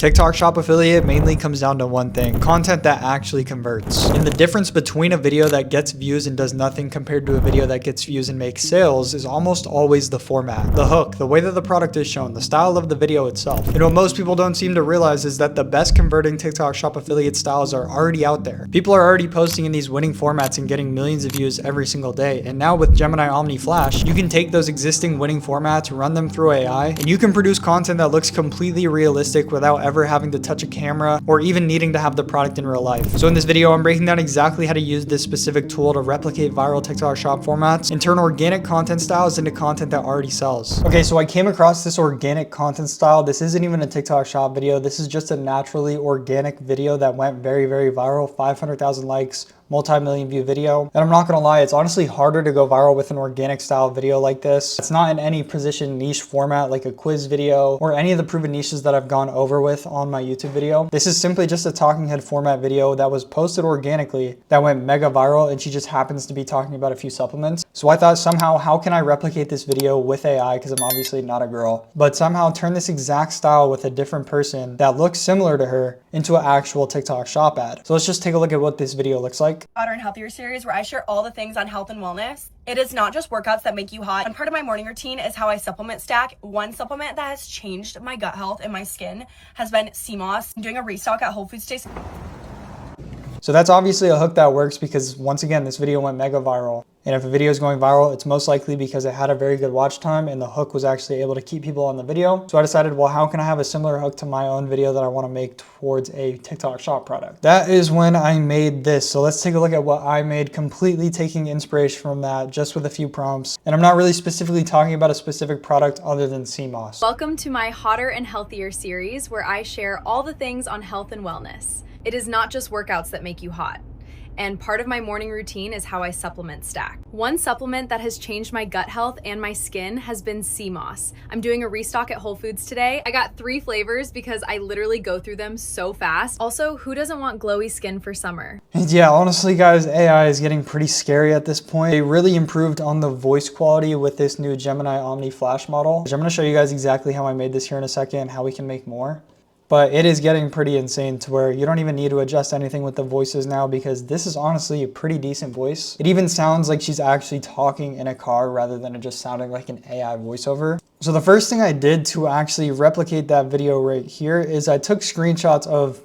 TikTok Shop affiliate mainly comes down to one thing: content that actually converts. And the difference between a video that gets views and does nothing compared to a video that gets views and makes sales is almost always the format, the hook, the way that the product is shown, the style of the video itself. And what most people don't seem to realize is that the best converting TikTok Shop affiliate styles are already out there. People are already posting in these winning formats and getting millions of views every single day. And now with Gemini Omni Flash, you can take those existing winning formats, run them through AI, and you can produce content that looks completely realistic without ever having to touch a camera or even needing to have the product in real life. So in this video, I'm breaking down exactly how to use this specific tool to replicate viral TikTok Shop formats and turn organic content styles into content that already sells. Okay, so I came across this organic content style. This isn't even a TikTok Shop video. This is just a naturally organic video that went very, very viral, 500,000 likes, multi-million view video. And I'm not gonna lie, it's honestly harder to go viral with an organic style video like this. It's not in any position niche format like a quiz video or any of the proven niches that I've gone over with on my YouTube video. This is simply just a talking head format video that was posted organically that went mega viral, and she just happens to be talking about a few supplements. So I thought somehow, how can I replicate this video with AI, because I'm obviously not a girl, but somehow turn this exact style with a different person that looks similar to her into an actual TikTok Shop ad. So let's just take a look at what this video looks like. Hotter and Healthier series, where I share all the things on health and wellness. It is not just workouts that make you hot. And part of my morning routine is how I supplement stack. One supplement that has changed my gut health and my skin has been sea moss. I'm doing a restock at Whole Foods today. So that's obviously a hook that works because, once again, this video went mega viral. And if a video is going viral, it's most likely because it had a very good watch time and the hook was actually able to keep people on the video. So I decided, well, how can I have a similar hook to my own video that I want to make towards a TikTok Shop product? That is when I made this. So let's take a look at what I made, completely taking inspiration from that, just with a few prompts. And I'm not really specifically talking about a specific product other than sea moss. Welcome to my Hotter and Healthier series, where I share all the things on health and wellness. It is not just workouts that make you hot. And part of my morning routine is how I supplement stack. One supplement that has changed my gut health and my skin has been sea moss. I'm doing a restock at Whole Foods today. I got 3 flavors because I literally go through them so fast. Also, who doesn't want glowy skin for summer? Yeah, honestly guys, AI is getting pretty scary at this point. They really improved on the voice quality with this new Gemini Omni Flash model, which I'm gonna show you guys exactly how I made this here in a second and how we can make more. But it is getting pretty insane to where you don't even need to adjust anything with the voices now, because this is honestly a pretty decent voice. It even sounds like she's actually talking in a car rather than it just sounding like an AI voiceover. So the first thing I did to actually replicate that video right here is I took screenshots of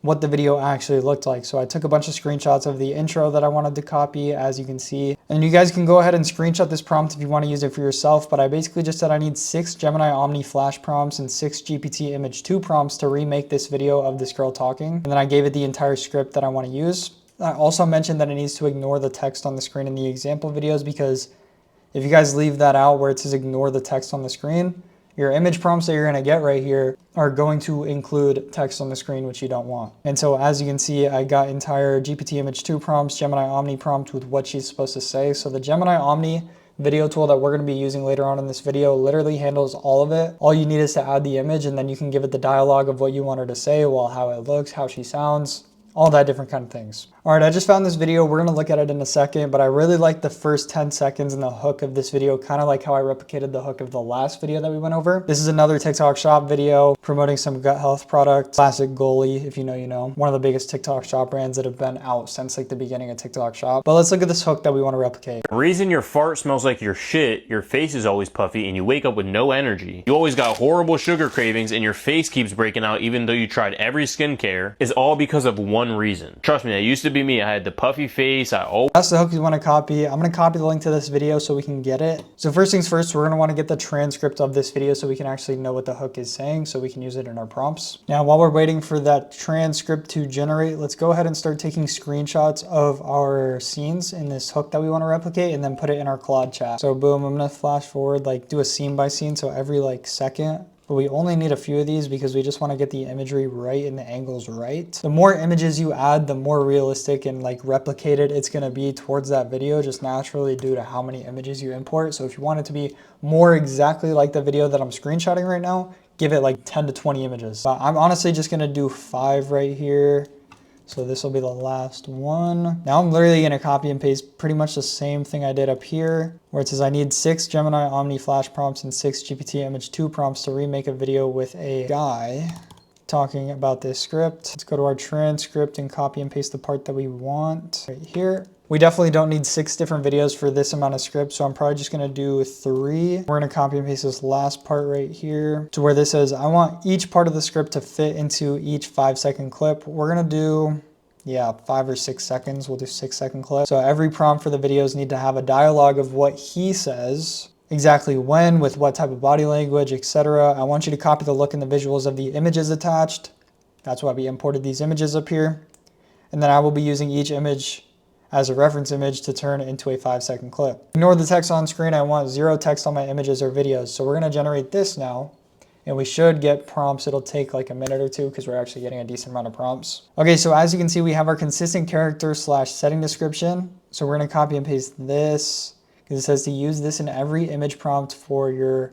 what the video actually looked like. So I took a bunch of screenshots of the intro that I wanted to copy, as you can see. And you guys can go ahead and screenshot this prompt if you want to use it for yourself, but I basically just said I need 6 Gemini Omni Flash prompts and 6 GPT Image 2 prompts to remake this video of this girl talking. And then I gave it the entire script that I want to use. I also mentioned that it needs to ignore the text on the screen in the example videos, because if you guys leave that out where it says ignore the text on the screen, your image prompts that you're gonna get right here are going to include text on the screen, which you don't want. And so as you can see, I got entire GPT Image 2 prompts, Gemini Omni prompt with what she's supposed to say. So the Gemini Omni video tool that we're gonna be using later on in this video literally handles all of it. All you need is to add the image, and then you can give it the dialogue of what you want her to say, well, how it looks, how she sounds, all that different kind of things. All right, I just found this video. We're gonna look at it in a second, but I really like the first 10 seconds in the hook of this video, kind of like how I replicated the hook of the last video that we went over. This is another TikTok Shop video promoting some gut health product. Classic goalie, if you know, you know. One of the biggest TikTok Shop brands that have been out since like the beginning of TikTok Shop. But let's look at this hook that we wanna replicate. The reason your fart smells like your shit, your face is always puffy, and you wake up with no energy. You always got horrible sugar cravings, and your face keeps breaking out even though you tried every skincare, is all because of one reason. Trust me, that used to be me. I had the puffy face. That's the hook you want to copy. I'm going to copy the link to this video so we can get it. So first things first, we're going to want to get the transcript of this video so we can actually know what the hook is saying, so we can use it in our prompts. Now, while we're waiting for that transcript to generate, let's go ahead and start taking screenshots of our scenes in this hook that we want to replicate, and then put it in our Claude chat. So boom, I'm going to flash forward, like do a scene by scene. So every like second. But we only need a few of these because we just want to get the imagery right and the angles right. The more images you add, the more realistic and like replicated it's going to be towards that video, just naturally due to how many images you import. So if you want it to be more exactly like the video that I'm screenshotting right now, give it like 10 to 20 images. I'm honestly just going to do 5 right here. So this will be the last one. Now I'm literally gonna copy and paste pretty much the same thing I did up here, where it says I need 6 Gemini Omni Flash prompts and 6 GPT Image 2 prompts to remake a video with a guy talking about this script. Let's go to our transcript and copy and paste the part that we want right here. We definitely don't need 6 different videos for this amount of script, so I'm probably just gonna do 3. We're gonna copy and paste this last part right here to where this says, I want each part of the script to fit into each 5-second clip. We're gonna do, 5 or 6 seconds. We'll do 6-second clip. So every prompt for the videos need to have a dialogue of what he says, exactly when, with what type of body language, etc. I want you to copy the look and the visuals of the images attached. That's why we imported these images up here. And then I will be using each image as a reference image to turn into a 5-second clip. Ignore the text on screen. I want 0 text on my images or videos. So we're gonna generate this now, and we should get prompts. It'll take like a minute or 2 because we're actually getting a decent amount of prompts. Okay, so as you can see, we have our consistent character / setting description. So we're gonna copy and paste this because it says to use this in every image prompt for your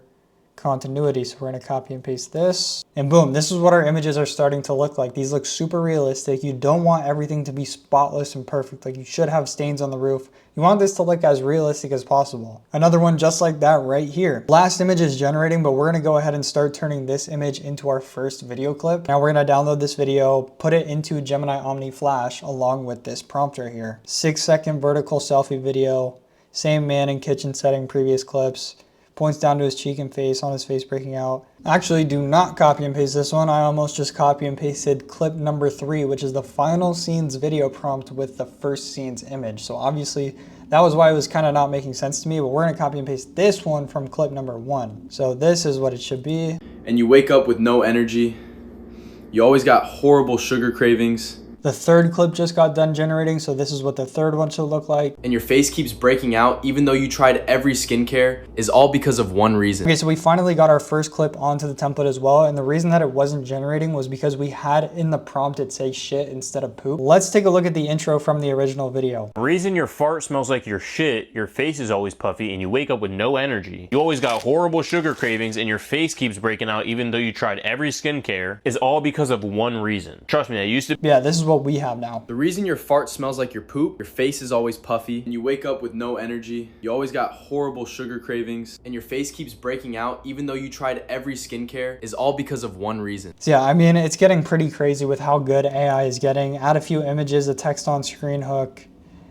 continuity. So we're going to copy and paste this, and boom, this is what our images are starting to look like. These look super realistic. You don't want everything to be spotless and perfect. Like, you should have stains on the roof. You want this to look as realistic as possible. Another one just like that right here. Last image is generating, but we're going to go ahead and start turning this image into our first video clip. Now we're going to download this video, put it into Gemini Omni Flash along with this prompt right here. 6-second vertical selfie video, same man in kitchen setting, previous clips. Points down to his cheek and face, on his face breaking out. Actually, do not copy and paste this one. I almost just copy and pasted clip number 3, which is the final scene's video prompt with the first scene's image. So obviously, that was why it was kind of not making sense to me, but we're gonna copy and paste this one from clip number 1. So this is what it should be. And you wake up with no energy. You always got horrible sugar cravings. The third clip just got done generating, so this is what the third one should look like. And your face keeps breaking out even though you tried every skincare, is all because of one reason. Okay, so we finally got our first clip onto the template as well, and the reason that it wasn't generating was because we had in the prompt it say shit instead of poop. Let's take a look at the intro from the original video. The reason your fart smells like your shit, your face is always puffy, and you wake up with no energy, you always got horrible sugar cravings, and your face keeps breaking out even though you tried every skincare, is all because of one reason. Trust me, I used to... Yeah, this is what we have now. The reason your fart smells like your poop, your face is always puffy, and you wake up with no energy, you always got horrible sugar cravings, and your face keeps breaking out even though you tried every skincare, is all because of one reason. So yeah, I mean, it's getting pretty crazy with how good AI is getting. Add a few images, a text on screen hook,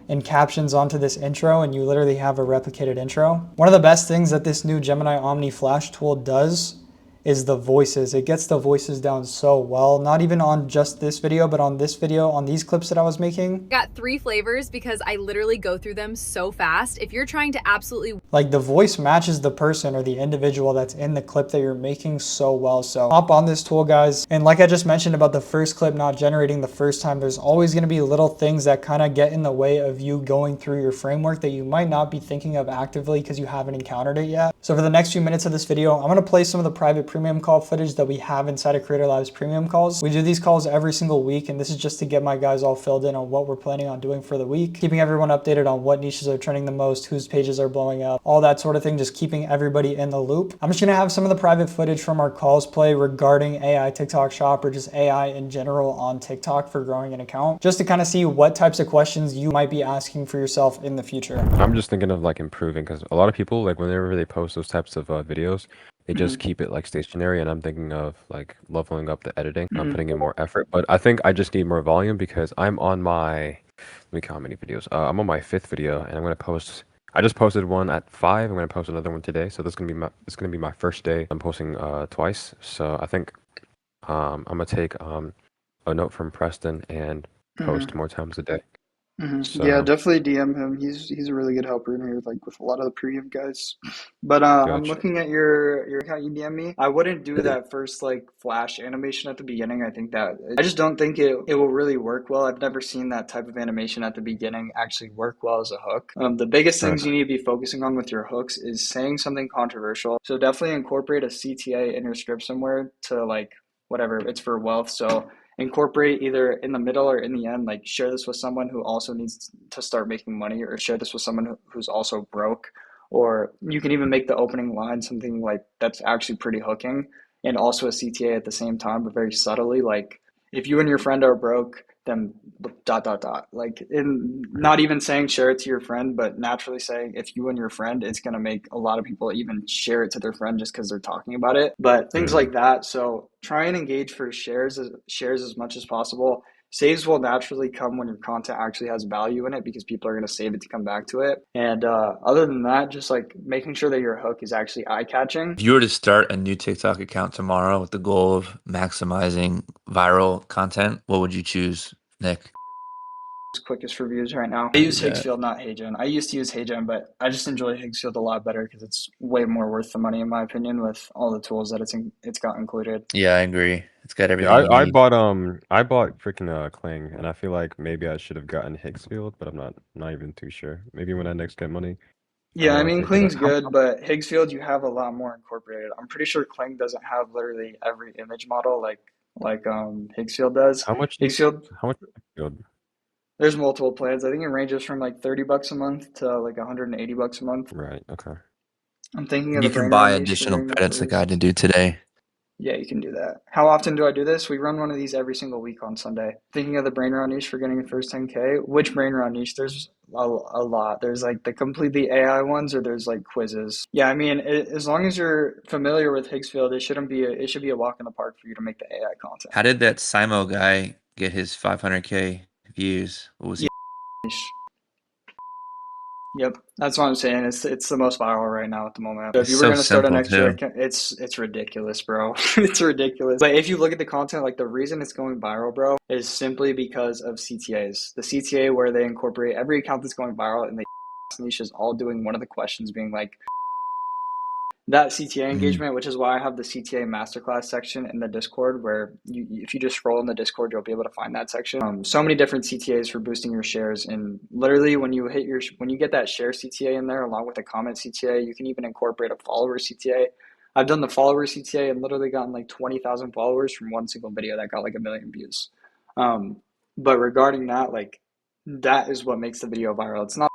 and captions onto this intro, and you literally have a replicated intro. One of the best things that this new Gemini Omni Flash tool does is the voices. It gets the voices down so well, not even on just this video, but on this video, on these clips that I was making. Got 3 flavors because I literally go through them so fast. If you're trying to absolutely... Like, the voice matches the person or the individual that's in the clip that you're making so well. So hop on this tool, guys. And like I just mentioned about the first clip not generating the first time, there's always gonna be little things that kind of get in the way of you going through your framework that you might not be thinking of actively because you haven't encountered it yet. So for the next few minutes of this video, I'm gonna play some of the private premium call footage that we have inside of Creator Labs premium calls. We do these calls every single week, and this is just to get my guys all filled in on what we're planning on doing for the week, keeping everyone updated on what niches are trending the most, whose pages are blowing up, all that sort of thing, just keeping everybody in the loop. I'm just gonna have some of the private footage from our calls play regarding AI TikTok Shop or just AI in general on TikTok for growing an account, just to kind of see what types of questions you might be asking for yourself in the future. I'm just thinking of like improving, because a lot of people, like whenever they post those types of videos, they just keep it like stationary, and I'm thinking of like leveling up the editing. I'm putting in more effort, but I think I just need more volume because I'm on my, let me count how many videos. I'm on my 5th video, and I'm gonna post. I just posted one at 5. I'm gonna post another one today, so this is gonna be my first day. I'm posting twice, so I think I'm gonna take a note from Preston and post more times a day. So, Yeah, definitely DM him. He's a really good helper in here, like with a lot of the premium guys. But I'm Gotcha. looking at your account you DM me. I wouldn't do that first like flash animation at the beginning. I just don't think it will really work well. I've never seen that type of animation at the beginning actually work well as a hook. The biggest things you need to be focusing on with your hooks is saying something controversial. So definitely incorporate a CTA in your script somewhere to like whatever, it's for wealth. So incorporate either in the middle or in the end, like share this with someone who also needs to start making money, or share this with someone who's also broke. Or you can even make the opening line something like that's actually pretty hooking and also a CTA at the same time, but very subtly. Like if you and your friend are broke, then ... Like, in not even saying share it to your friend, but naturally saying if you and your friend, it's gonna make a lot of people even share it to their friend just because they're talking about it. But things like that. So try and engage for shares as much as possible. Saves will naturally come when your content actually has value in it because people are going to save it to come back to it. And other than that, just like making sure that your hook is actually eye-catching. If you were to start a new TikTok account tomorrow with the goal of maximizing viral content, what would you choose, Nick? Quickest reviews right now. I Do use that. Higgsfield, not HeyGen. I used to use HeyGen, but I just enjoy Higgsfield a lot better because it's way more worth the money in my opinion with all the tools that it's got included. Yeah, I agree. It's got Yeah, everything you I need. bought freaking Kling, and I feel like maybe I should have gotten Higgsfield, but I'm not even too sure. Maybe when I next get money, Yeah, I I'll mean take it up. Kling's good, but Higgsfield you have a lot more incorporated. I'm pretty sure Kling doesn't have literally every image model like Higgsfield does. How much is Higgsfield, Higgsfield? there's multiple plans. I think it ranges from like 30 bucks a month to like 180 bucks a month. Right. Okay. I'm thinking of You the can brain buy rot niche for additional getting the credits like I first. had to do today. Yeah, you can do that. How often do I do this? We run one of these every single week on Sunday. Thinking of the brain rot niche for getting the first 10K. Which brain rot niche? There's a lot. There's like the completely AI ones, or there's like quizzes. Yeah, I mean, as long as you're familiar with Higgsfield, it should be a walk in the park for you to make the AI content. How did that Simo guy get his 500K views? What was he? Niche. Yep, that's what I'm saying. It's the most viral right now at the moment. So if It's you were so gonna start an simple extra too. account, it's ridiculous, bro. It's ridiculous. But if you look at the content, like the reason it's going viral, bro, is simply because of CTAs. The CTA where they incorporate every account that's going viral and the niche is all doing one of the questions being like that CTA Mm. engagement, which is why I have the CTA masterclass section in the Discord, where if you just scroll in the Discord, you'll be able to find that section. So many different CTAs for boosting your shares, and literally when you get that share CTA in there along with a comment CTA, you can even incorporate a follower CTA. I've done the follower CTA and literally gotten like 20,000 followers from one single video that got like 1 million views. But regarding that, like that is what makes the video viral. It's not.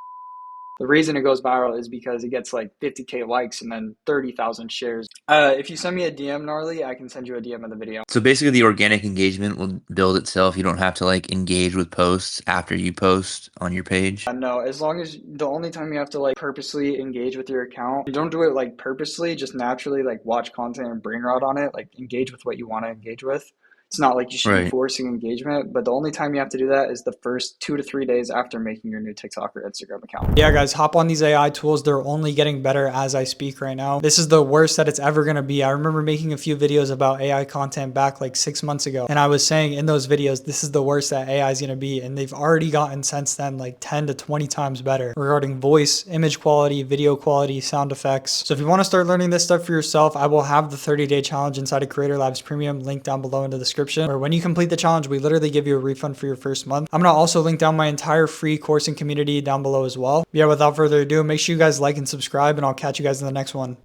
The reason it goes viral is because it gets like 50K likes and then 30,000 shares. If you send me a DM, Gnarly, I can send you a DM of the video. So basically, the organic engagement will build itself. You don't have to like engage with posts after you post on your page. No, as long as the only time you have to like purposely engage with your account, you don't do it like purposely, just naturally like watch content and brain rot on it, like engage with what you want to engage with. It's not like you should be Right. forcing engagement, but the only time you have to do that is the first 2 to 3 days after making your new TikTok or Instagram account. Yeah, guys, hop on these AI tools. They're only getting better as I speak right now. This is the worst that it's ever going to be. I remember making a few videos about AI content back like 6 months ago. And I was saying in those videos, this is the worst that AI is going to be. And they've already gotten since then like 10 to 20 times better regarding voice, image quality, video quality, sound effects. So if you want to start learning this stuff for yourself, I will have the 30-day challenge inside of Creator Labs Premium linked down below in the description, where when you complete the challenge, we literally give you a refund for your first month. I'm going to also link down my entire free course and community down below as well. Yeah, without further ado, make sure you guys like and subscribe, and I'll catch you guys in the next one.